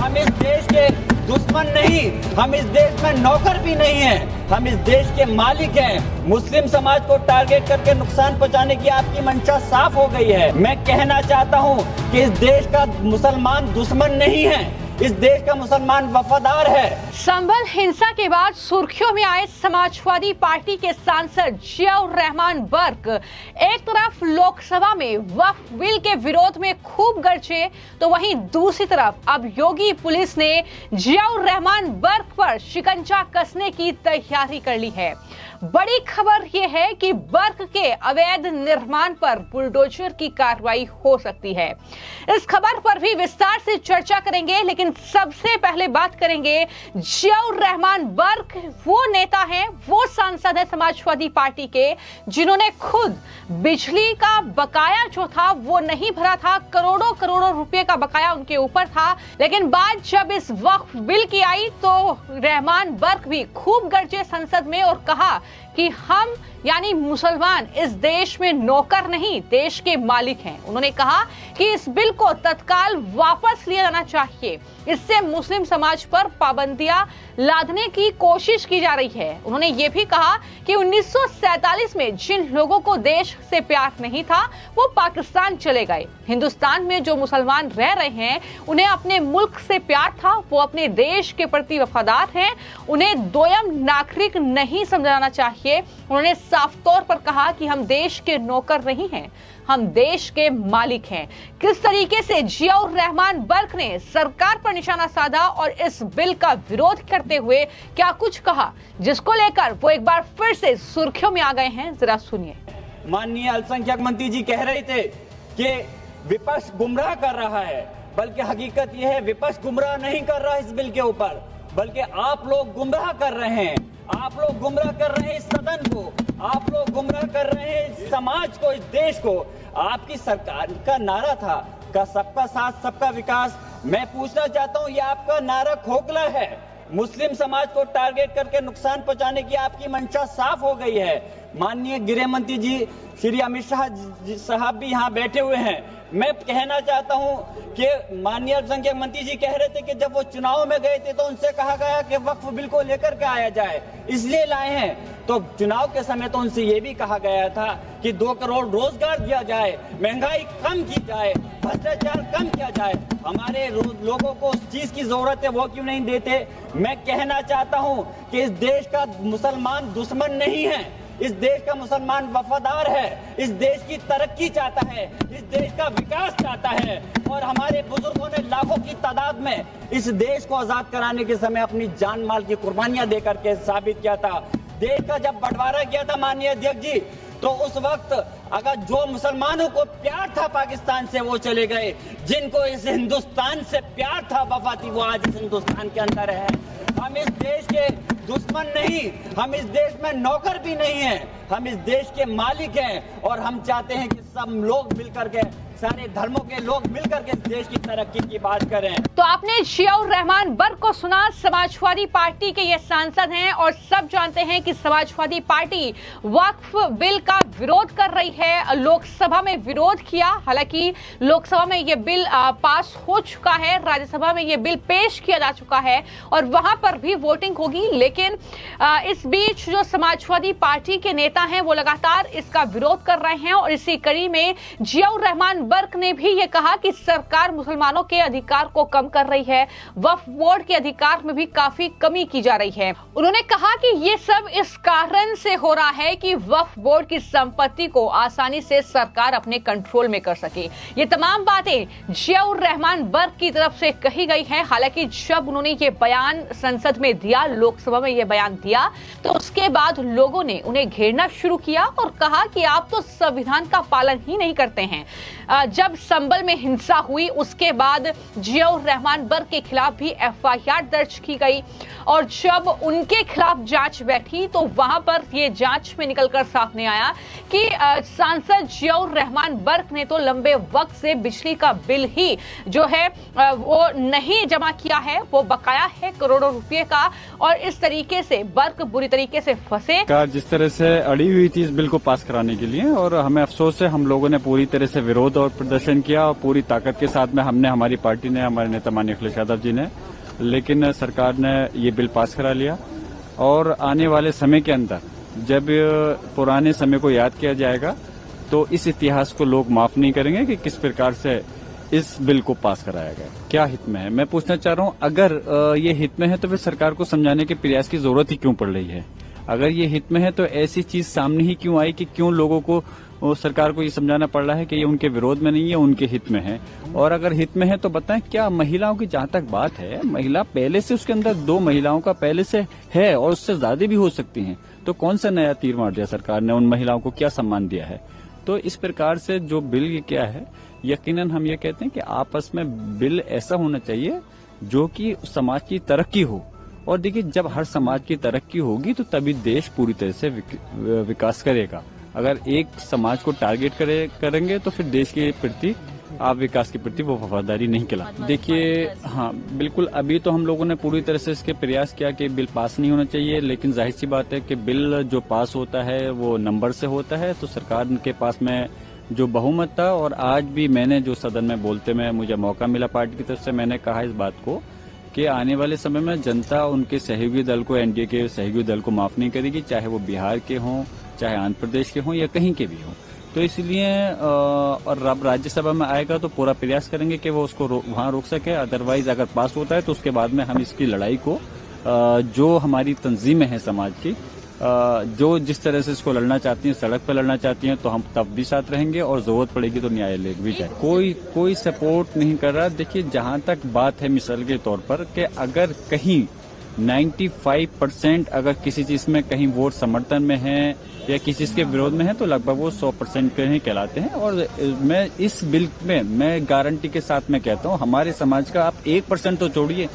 हम इस देश के दुश्मन नहीं, हम इस देश में नौकर भी नहीं हैं, हम इस देश के मालिक हैं। मुस्लिम समाज को टारगेट करके नुकसान पहुंचाने की आपकी मंशा साफ हो गई है। मैं कहना चाहता हूं कि इस देश का मुसलमान दुश्मन नहीं है, इस देश का मुसलमान वफादार है। संभल हिंसा के बाद सुर्खियों में आए समाजवादी पार्टी के सांसद जियाउर रहमान बर्क एक तरफ लोकसभा में वक्फ बिल के विरोध में खूब गरजे, तो वहीं दूसरी तरफ अब योगी पुलिस ने जियाउर रहमान बर्क पर शिकंजा कसने की तैयारी कर ली है। बड़ी खबर यह है कि बर्क के अवैध निर्माण पर बुलडोजर की कार्रवाई हो सकती है। इस खबर पर भी विस्तार से चर्चा करेंगे, लेकिन सबसे पहले बात करेंगे जियाउर रहमान बर्क वो नेता हैं, वो सांसद है समाजवादी पार्टी के, जिन्होंने खुद बिजली का बकाया जो था वो नहीं भरा था। करोड़ों करोड़ों रुपए का बकाया उनके ऊपर था। लेकिन बात जब इस वक्फ बिल की आई तो रहमान बर्क भी खूब गरजे संसद में और कहा कि हम यानी मुसलमान इस देश में नौकर नहीं, देश के मालिक हैं। उन्होंने कहा कि इस बिल को तत्काल वापस लिया जाना चाहिए, इससे मुस्लिम समाज पर पाबंदियां लादने की कोशिश की जा रही है। उन्होंने ये भी कहा कि 1947 में जिन लोगों को देश से प्यार नहीं था वो पाकिस्तान चले गए। हिंदुस्तान में जो मुसलमान रह रहे हैं उन्हें अपने मुल्क से प्यार था, वो अपने देश के प्रति वफादार हैं, उन्हें दोयम नागरिक नहीं समझा जाना चाहिए। उन्होंने साफ तौर पर कहा कि हम देश के नौकर नहीं हैं, हम देश के मालिक हैं। किस तरीके से जियाउर रहमान बर्क ने सरकार पर निशाना साधा और इस बिल का विरोध करते हुए क्या कुछ कहा, जिसको लेकर वो एक बार फिर से सुर्खियों में आ गए हैं, जरा सुनिए। माननीय अल्पसंख्यक मंत्री जी कह रहे थे कि विपक्ष गुमराह कर रहा है, बल्कि हकीकत यह है विपक्ष गुमराह नहीं कर रहा इस बिल के ऊपर, बल्कि आप लोग गुमराह कर रहे हैं। आप लोग गुमराह कर रहे हैं इस सदन को, आप लोग गुमराह कर रहे हैं इस समाज को, इस देश को। आपकी सरकार का नारा था का सबका साथ सबका विकास। मैं पूछना चाहता हूं, ये आपका नारा खोखला है। मुस्लिम समाज को टारगेट करके नुकसान पहुंचाने की आपकी मंशा साफ हो गई है। माननीय गृह मंत्री जी श्री अमित शाह साहब भी यहाँ बैठे हुए हैं। मैं कहना चाहता हूं कि माननीय अल्पसंख्यक मंत्री जी कह रहे थे कि जब वो चुनाव में गए थे तो उनसे कहा गया कि वक्फ बिल को लेकर के आया जाए, इसलिए लाए हैं। तो चुनाव के समय तो उनसे ये भी कहा गया था कि 2 करोड़ रोजगार दिया जाए, महंगाई कम की जाए, भ्रष्टाचार कम किया जाए। हमारे लोगों को उस चीज की जरूरत है, वो क्यों नहीं देते। मैं कहना चाहता हूं कि इस देश का मुसलमान दुश्मन नहीं है, इस देश का मुसलमान वफादार है, इस देश की तरक्की चाहता है, इस देश का विकास चाहता है। और हमारे बुजुर्गों ने लाखों की तादाद में इस देश को आजाद कराने के समय अपनी जान माल की कुर्बानियां देकर के साबित किया था। देश का जब बंटवारा किया था माननीय अध्यक्ष जी, तो उस वक्त अगर जो मुसलमानों को प्यार था पाकिस्तान से वो चले गए, जिनको इस हिंदुस्तान से प्यार था, वफा थी, वो आज इस हिंदुस्तान के अंदर है। हम इस देश के दुश्मन नहीं, हम इस देश में नौकर भी नहीं हैं, हम इस देश के मालिक हैं। और हम चाहते हैं कि सब लोग मिलकर के, सारे धर्मों के लोग मिलकर के इस देश की तरक्की की बात करें। तो आपने जियाउर रहमान बर्क को सुना, समाजवादी पार्टी के ये सांसद हैं और सब जानते हैं कि समाजवादी पार्टी वक्फ बिल का विरोध कर रही है। लोकसभा में विरोध किया, हालांकि लोकसभा में ये बिल पास हो चुका है, राज्यसभा में ये बिल पेश किया जा चुका है और वहां पर भी वोटिंग होगी। लेकिन इस बीच जो समाजवादी पार्टी के नेता हैं वो लगातार इसका विरोध कर रहे हैं और इसी कड़ी में जियाउर रहमान बर्क ने भी ये कहा कि सरकार मुसलमानों के अधिकार को कम कर रही है, वक्फ बोर्ड के अधिकार में भी काफी कमी की जा रही है। उन्होंने कहा कि ये सब इस कारण से हो रहा है कि वक्फ बोर्ड की संपत्ति को आसानी से सरकार अपने कंट्रोल में कर सके। ये तमाम बातें जियाउर रहमान बर्क की तरफ से कही गई हैं। हालांकि जब उन्होंने ये बयान संसद में दिया, लोकसभा में ये बयान दिया, तो उसके बाद लोगों ने उन्हें घेरना शुरू किया और कहा कि आप तो संविधान का पालन ही नहीं करते हैं। जब संभल में हिंसा हुई उसके बाद जियाउर रहमान बर्क के खिलाफ भी एफआईआर दर्ज की गई और जब उनके खिलाफ जांच बैठी तो वहां पर ये जांच में निकलकर सामने आया कि सांसद जियाउर रहमान बर्क ने तो लंबे वक्त से बिजली का बिल ही जो है वो नहीं जमा किया है, वो बकाया है करोड़ों रुपए का। और इस तरीके से बर्क बुरी तरीके से फंसे। जिस तरह से अड़ी हुई थी इस बिल को पास कराने के लिए, और हमें अफसोस है हम लोगों ने पूरी तरह से विरोध और विरोध प्रदर्शन किया और पूरी ताकत के साथ में हमने, हमारी पार्टी ने, हमारे नेता माननीय अखिलेश यादव जी ने, लेकिन सरकार ने ये बिल पास करा लिया। और आने वाले समय के अंदर जब पुराने समय को याद किया जाएगा तो इस इतिहास को लोग माफ नहीं करेंगे कि किस प्रकार से इस बिल को पास कराया गया। क्या हित में है, मैं पूछना चाह रहा हूं। अगर ये हित में है तो फिर सरकार को समझाने के प्रयास की जरूरत ही क्यों पड़ रही है? अगर ये हित में है तो ऐसी चीज सामने ही क्यों आई कि क्यों लोगों को, सरकार को ये समझाना पड़ रहा है कि ये उनके विरोध में नहीं है, उनके हित में है? और अगर हित में है तो बताएं, क्या महिलाओं की जहां तक बात है, महिला पहले से उसके अंदर 2 महिलाओं का पहले से है और उससे ज्यादा भी हो सकती हैं, तो कौन सा नया तीर मार दिया सरकार ने? उन महिलाओं को क्या सम्मान दिया है? तो इस प्रकार से जो बिल ये क्या है, यकीनन हम ये कहते हैं कि आपस में बिल ऐसा होना चाहिए जो कि समाज की तरक्की हो। और देखिए, जब हर समाज की तरक्की होगी तो तभी देश पूरी तरह से विकास करेगा। अगर एक समाज को टारगेट करेंगे तो फिर देश के प्रति, आप विकास के प्रति वो वफादारी नहीं कहलाती। देखिए, हाँ बिल्कुल, अभी तो हम लोगों ने पूरी तरह से इसके प्रयास किया कि बिल पास नहीं होना चाहिए, लेकिन जाहिर सी बात है कि बिल जो पास होता है वो नंबर से होता है। तो सरकार के पास में जो बहुमत था, और आज भी मैंने जो सदन में बोलते में मुझे मौका मिला पार्टी की तरफ से, मैंने कहा इस बात को कि आने वाले समय में जनता उनके सहयोगी दल को, एनडीए के सहयोगी दल को माफ नहीं करेगी, चाहे वो बिहार के हों, चाहे आंध्र प्रदेश के हों या कहीं के भी हों। तो इसलिए और अब राज्यसभा में आएगा तो पूरा प्रयास करेंगे कि वो उसको वहां रोक सके। अदरवाइज अगर पास होता है तो उसके बाद में हम इसकी लड़ाई को, जो हमारी तंजीमें हैं समाज की, जो जिस तरह से इसको लड़ना चाहती हैं, सड़क पर लड़ना चाहती हैं, तो हम तब भी साथ रहेंगे और जरूरत पड़ेगी तो न्यायालय भी जाए। कोई सपोर्ट नहीं कर रहा। देखिए, जहां तक बात है मिसाल के तौर पर कि अगर कहीं 95% अगर किसी चीज में कहीं वोट समर्थन में है या किसी चीज के विरोध में है तो लगभग वो 100% के ही कहलाते हैं। और मैं इस बिल में मैं गारंटी के साथ में कहता हूँ, हमारे समाज का आप 1% तो छोड़िए,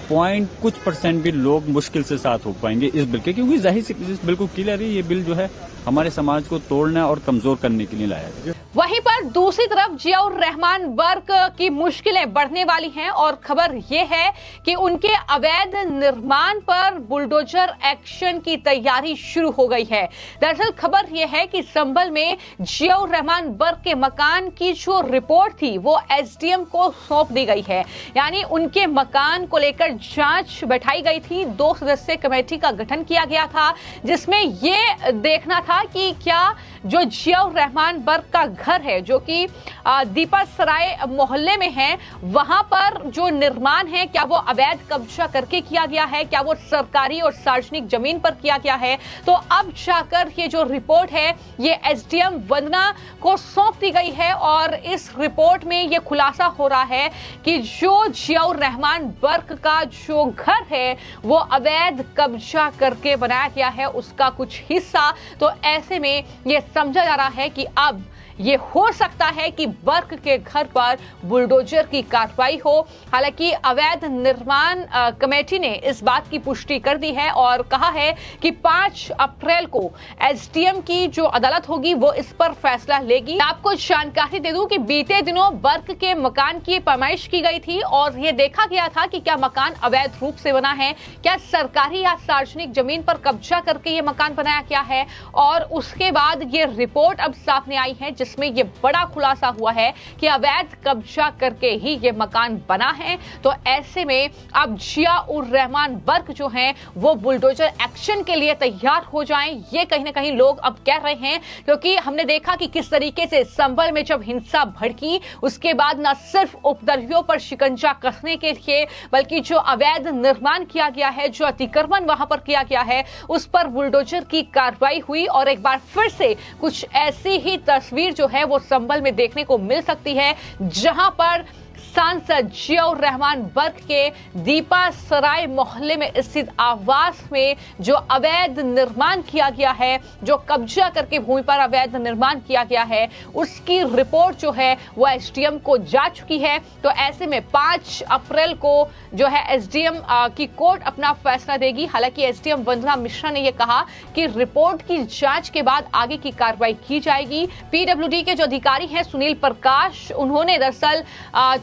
कुछ % भी लोग मुश्किल से साथ हो पाएंगे इस बिल के, क्योंकि जाहिर सी इस बिल को क्लियर है, ये बिल जो है हमारे समाज को तोड़ना और कमजोर करने के लिए लाया गया। वहीं पर दूसरी तरफ जियाउर रहमान वर्क की मुश्किलें बढ़ने वाली हैं और खबर यह है कि उनके अवैध निर्माण पर बुलडोजर एक्शन की तैयारी शुरू हो गई है। दरअसल खबर यह है कि संभल में जियाउर रहमान वर्क के मकान की जो रिपोर्ट थी वो एसडीएम को सौंप दी गई है। यानी उनके मकान को लेकर जांच बैठाई गई थी। 2 सदस्यीय कमेटी का गठन किया गया था जिसमें यह देखना था कि क्या जो जियाउर रहमान वर्क का घर है जो कि दीपा सराय मोहल्ले में है, वहां पर जो निर्माण है क्या वो अवैध कब्जा करके किया गया है, क्या वो सरकारी और सार्वजनिक जमीन पर किया गया है। तो अब जाकर ये जो रिपोर्ट है ये एसडीएम वंदना को सौंप दी गई है और इस रिपोर्ट में ये खुलासा हो रहा है कि जो जियाउर रहमान वर्क का जो घर है वो अवैध कब्जा करके बनाया गया है, उसका कुछ हिस्सा। तो ऐसे में ये समझा जा रहा है कि अब ये हो सकता है कि वर्क के घर पर बुलडोजर की कार्रवाई हो। हालांकि अवैध निर्माण कमेटी ने इस बात की पुष्टि कर दी है और कहा है कि 5 अप्रैल को एसडीएम की जो अदालत होगी वो इस पर फैसला लेगी। आपको जानकारी दे दूं कि बीते दिनों वर्क के मकान की पैमाइश की गई थी और ये देखा गया था कि क्या मकान अवैध रूप से बना है, क्या सरकारी या सार्वजनिक जमीन पर कब्जा करके ये मकान बनाया गया है। और उसके बाद ये रिपोर्ट अब सामने आई है जिसमें यह बड़ा खुलासा हुआ है कि अवैध कब्जा करके ही ये मकान बना है। तो ऐसे में अब जियाउर रहमान वर्क जो हैं वो बुलडोजर एक्शन के लिए तैयार हो जाएं, ये कहीं ना कहीं लोग अब कह रहे हैं। क्योंकि हमने देखा कि किस तरीके से संभल में जब हिंसा भड़की उसके बाद न सिर्फ उपद्रवियों पर शिकंजा कसने के लिए बल्कि जो अवैध निर्माण किया गया है, जो अतिक्रमण वहां पर किया गया है, उस पर बुलडोजर की कार्रवाई हुई। और एक बार फिर से कुछ ऐसी ही तस्वीर जो है वो संभल में देखने को मिल सकती है जहां पर सांसद जियाउर रहमान वर्क के दीपा सराय मोहल्ले में स्थित आवास में जो अवैध निर्माण किया गया है, जो कब्जा करके भूमि पर अवैध निर्माण किया गया है, उसकी रिपोर्ट जो है वो एसडीएम को जा चुकी है। तो ऐसे में 5 अप्रैल को जो है एसडीएम की कोर्ट अपना फैसला देगी। हालांकि एसडीएम वंदना मिश्रा ने यह कहा कि रिपोर्ट की जांच के बाद आगे की कार्रवाई की जाएगी। पीडब्ल्यूडी के जो अधिकारी हैं सुनील प्रकाश, उन्होंने दरअसल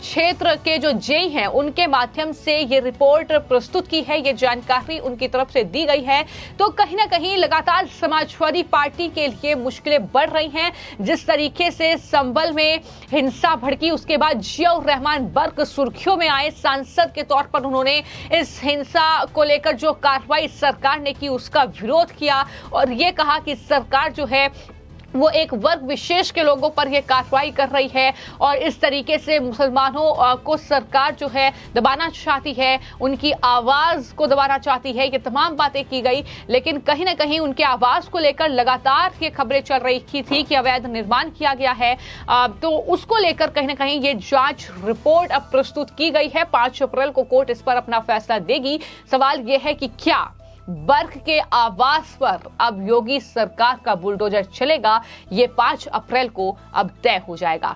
6 क्षेत्र के जो जेई हैं उनके माध्यम से ये रिपोर्ट प्रस्तुत की है, ये जानकारी उनकी तरफ से दी गई है। तो कहीं ना कहीं लगातार समाजवादी पार्टी के लिए मुश्किलें बढ़ रही हैं। जिस तरीके से संभल में हिंसा भड़की, उसके बाद जियाउर रहमान बर्क सुर्खियों में आए, सांसद के तौर पर उन्होंने इस हिंसा को लेकर जो कार्रवाई सरकार ने की उसका विरोध किया और ये कहा कि सरकार जो है वो एक वर्ग विशेष के लोगों पर यह कार्रवाई कर रही है और इस तरीके से मुसलमानों को सरकार जो है दबाना चाहती है, उनकी आवाज को दबाना चाहती है। ये तमाम बातें की गई, लेकिन कहीं ना कहीं उनके आवाज को लेकर लगातार ये खबरें चल रही थी कि अवैध निर्माण किया गया है। तो उसको लेकर कहीं ना कहीं ये जांच रिपोर्ट अब प्रस्तुत की गई है। 5 अप्रैल को कोर्ट इस पर अपना फैसला देगी। सवाल यह है कि क्या बर्क के आवास पर अब योगी सरकार का बुलडोजर चलेगा, ये 5 अप्रैल को अब तय हो जाएगा।